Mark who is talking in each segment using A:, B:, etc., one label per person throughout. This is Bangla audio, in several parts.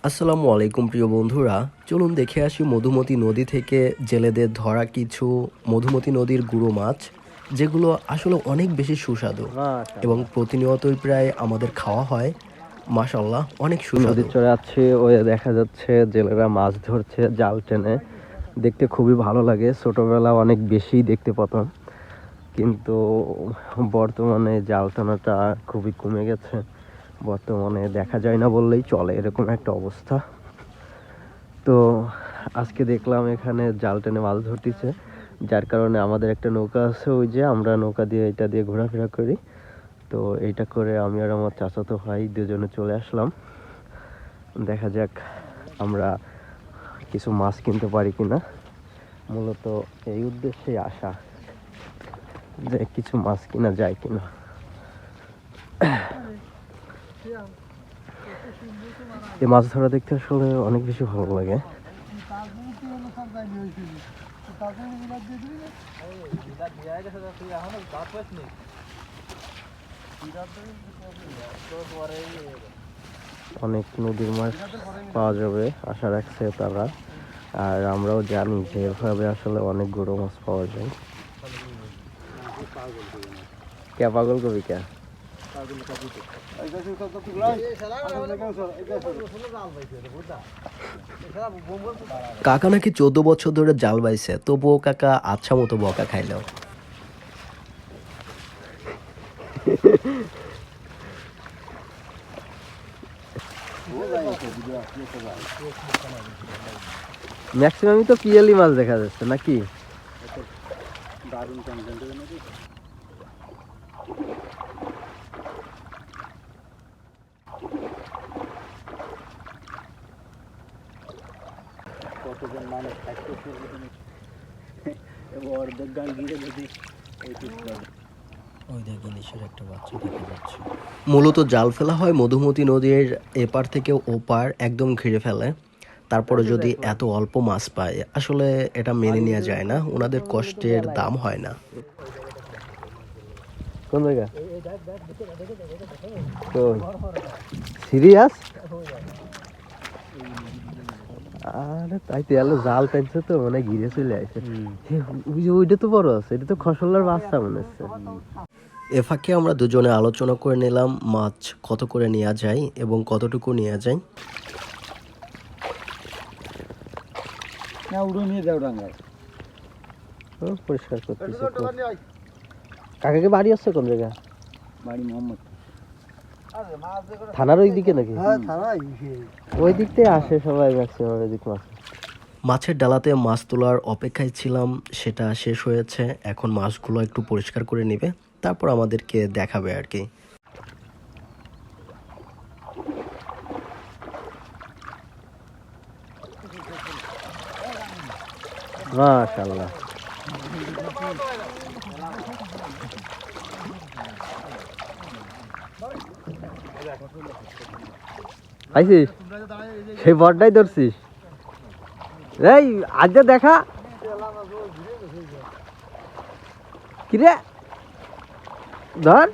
A: আসসালামু আলাইকুম প্রিয় বন্ধুরা, চলুন দেখে আসি মধুমতি নদী থেকে জেলেদের ধরা কিছু মধুমতি নদীর গুঁড়ো মাছ, যেগুলো আসলে অনেক বেশি সুস্বাদু এবং
B: মাশাআল্লাহ।
A: প্রতিনিয়তই প্রায় আমাদের খাওয়া হয়। মাশাআল্লাহ, অনেক সুস্বাদু।
B: নদীর চরে আছি, ওই দেখা যাচ্ছে জেলেরা মাছ ধরছে জাল টেনে। দেখতে খুবই ভালো লাগে, ছোটবেলা অনেক বেশি দেখতে পেতাম, কিন্তু বর্তমানে জাল টানাটা খুবই কমে গেছে। বর্তমানে দেখা যায় না বললেই চলে, এরকম একটা অবস্থা। তো আজকে দেখলাম এখানে জাল টেনে মাছ ধরতেছে, যার কারণে আমাদের একটা নৌকা আছে, ওই যে আমরা নৌকা দিয়ে এটা দিয়ে ঘোরাফেরা করি। তো এইটা করে আমি আর আমার চাচাতো ভাই দুজনে চলে আসলাম। দেখা যাক আমরা কিছু মাছ কিনতে পারি কিনা। মূলত এই উদ্দেশ্যেই আসা, যে কিছু মাছ কিনা যায় কিনা। এই মাছ ধরা দেখতে আসলে অনেক বেশি ভালো লাগে। অনেক নদীর মাছ পাওয়া যাবে আশা রাখছে তারা, আর আমরাও জানি যে এভাবে আসলে অনেক গুঁড়ো মাছ পাওয়া যায়। কে পাগল কবি কে?
A: কাকা নাকি 14 বছর ধরে জাল বাইছে, তবুও কাকা আচ্ছা মতো বকা খাইলেও।
B: ম্যাক্সিমামই তো পিএলই মাছ দেখা যাচ্ছে নাকি?
C: কতজন মানুষ থাকতে অর্ধেক গান গিয়ে যদি
A: ওই দেখে ইলিশের একটা বাচ্চা দেখা যাচ্ছে। মূলত জাল ফেলা হয় মধুমতি নদীর এপার থেকে ওপার একদম ঘিরে ফেলে। তারপরে যদি এত অল্প মাছ পায়, আসলে এটা মেনে নেওয়া যায় না, ওনাদের কষ্টের দাম হয় না।
B: কোন জায়গা? সিরিয়াস? আরে তাই তো এলো, জাল টানছে তো মানে ঘিরে চলে আসে। ওইটা তো বড় আছে, এটা তো খসলার বাচ্চা মনে হচ্ছে।
A: এ ফাঁকে আমরা দুজনে আলোচনা করে নিলাম মাছ কত করে নেওয়া যায় এবং কতটুকু নেওয়া যায়।
C: না উড়ো নিয়ে যাও ডাঙ্গায়।
B: পরিষ্কার করতেছে। কাকাকে বাড়ি আসছে কোন জায়গা?
C: বাড়ি মোহাম্মদ।
B: থানার ওই দিকে নাকি? ওই দিক থেকে আসে সবাই ম্যাক্সিমাম এদিক মাছ।
A: মাছের ডালাতে মাছ তোলার অপেক্ষায় ছিলাম, সেটা শেষ হয়েছে। এখন মাছগুলো একটু পরিষ্কার করে নেবে, তারপর আমাদেরকে দেখাবে আর কি।
B: মাশাআল্লাহ। আইছিস? সেই বড়টাই ধরছিস? এই আজ দেখা কিরে, ধর।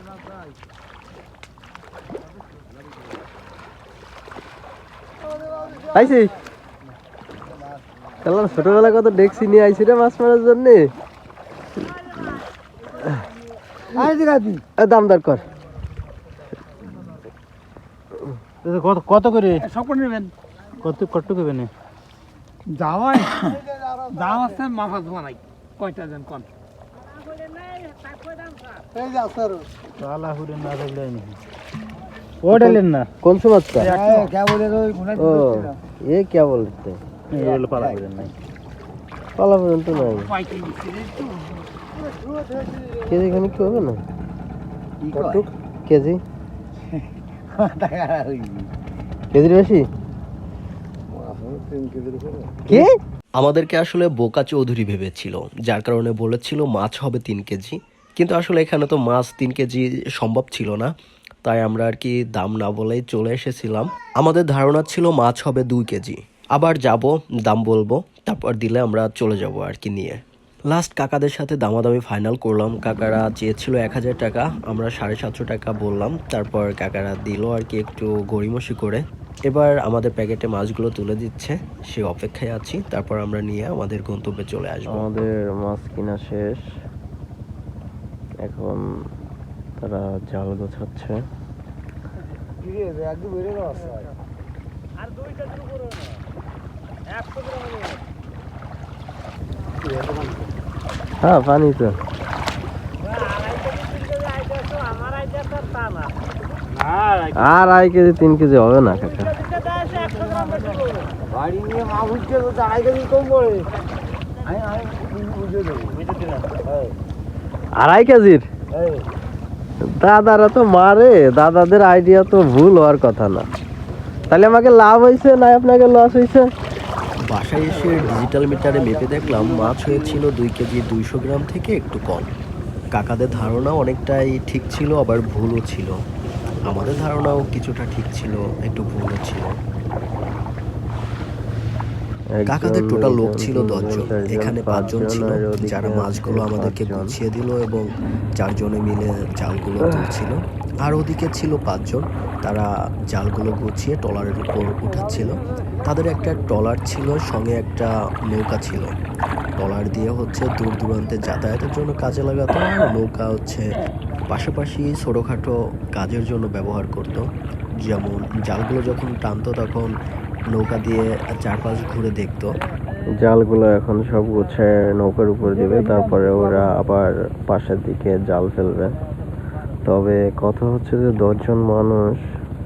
B: আইছিস? কালার ছোটবেলা কত ডেকসি নিয়ে আইছি রে মাছ মারার জন্য। দামদার কর।
C: কত কত করে সব করে নেবেন? কত কত করবেন? যাওয়াই দাম আছে, মাছ বানাই কয়টা দেন কোন? এই যে আছে তালা হুরে না দেখলে নি ও ডালেন না
B: কোন সে মাছটা?
C: কে বলে ওই গুনা
B: ও এ কে বলতে?
C: এই হলো পালা করেন নাই
B: পালা পর্যন্ত নাই। কেজি খানিক কি হবে না? কতটুক কেজি? কেজির বেশি? কি?
A: আমাদেরকে আসলে বোকা চৌধুরী ভেবেছিল, যার কারণে বলেছিল মাছ হবে 3 কেজি, কিন্তু আসলে এখানে তো মাছ 3 কেজি সম্ভব ছিল না। তাই আমরা আর কি দাম না বলেই চলে এসেছিলাম। আমাদের ধারণা ছিল মাছ হবে 2 কেজি। আবার যাব, দাম বলবো, তারপর দিলে আমরা চলে যাব আর কি নিয়ে। লাস্ট কাকাদের সাথে দামাদামি ফাইনাল করলাম। কাকারা চেয়েছিল 1000 টাকা, আমরা 750 টাকা বললাম। তারপর কাকারা দিল আর কি একটু গড়িমসি করে। এবার আমাদের প্যাকেটে মাছগুলো তুলে দিচ্ছে, সে অপেক্ষায় আছি। তারপর আমরা নিয়ে আমাদের গন্তব্যে চলে আসবো।
B: আমাদের মাছ কিনা শেষ, এখন তারা জাল গোছাচ্ছে। হ্যাঁ পানি তো আর 2.5 কেজি 3 কেজি হবে না কাকা।
C: বাড়ি নিয়ে মা বুঝছে তো 2.5 কেজি কম পড়ে।
B: 2.5 কেজির দাদারা তো মারে, দাদাদের আইডিয়া তো ভুল হওয়ার কথা না। তাহলে আমাকে লাভ হয়েছে না আপনাকে লস হয়েছে?
A: বাসায় এসে ডিজিটাল মিটারে মেপে দেখলাম মাছ হয়েছিল 2 কেজি 200 গ্রাম থেকে একটু কম। কাকাদের ধারণা অনেকটাই ঠিক ছিল, আবার ভুলও ছিল। আমাদের ধারণাও কিছুটা ঠিক ছিল, একটু ভুলও ছিল। কাকাদের টোটাল লোক ছিল 10 জন, এখানে 5 জন ছিল যারা মাছগুলো আমাদেরকে গুছিয়ে দিল এবং 4 জনে মিলে জালগুলো তুলছিল। আর ওদিকে ছিল 5 জন, তারা জালগুলো গুছিয়ে ট্রলারের উপর উঠাচ্ছিল। তাদের একটা ট্রলার ছিল, সঙ্গে একটা নৌকা ছিল। ট্রলার দিয়ে হচ্ছে দূর দূরান্তে যাতায়াতের জন্য কাজে লাগাতো, আর নৌকা হচ্ছে পাশাপাশি ছোটোখাটো কাজের জন্য ব্যবহার করত। যেমন জালগুলো যখন টানতো তখন নৌকা দিয়ে চারপাশ ঘুরে দেখতো।
B: জালগুলো এখন সব গুছিয়ে নৌকার উপর দিবে, তারপরে ওরা আবার পাশের দিকে জাল ফেলবে। তবে কথা হচ্ছে যে 10 জন মানুষ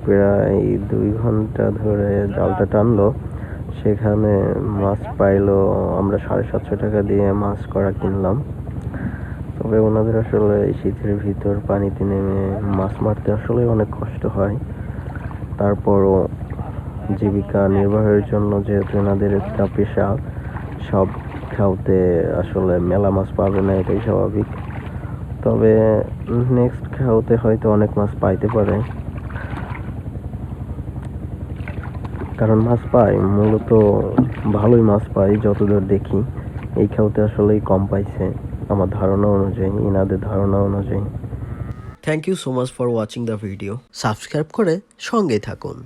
B: প্রায় 2 ঘন্টা ধরে জালটা টানলো, সেখানে মাছ পাইলো আমরা 750 টাকা দিয়ে মাছ করা কিনলাম। তবে ওনাদের আসলে এই শীতের ভিতর পানিতে নেমে মাছ মারতে আসলে অনেক কষ্ট হয়। তারপরও জীবিকা নির্বাহের জন্য যেহেতু এনাদের একটা পেশা, সব খাওয়াতে আসলে মেলা মাছ পাবে না, এটাই স্বাভাবিক। তবে নেক্সট খাওয়াতে হয়তো অনেক মাছ পাইতে পারে, কারণ মাছ পাই মূলত ভালোই মাছ পাই যতদূর দেখি। এই খাওয়াতে আসলেই কম পাইছে আমার ধারণা অনুযায়ী, এনাদের ধারণা অনুযায়ী।
A: Thank you so much for watching the video. Subscribe করে সঙ্গেই থাকুন।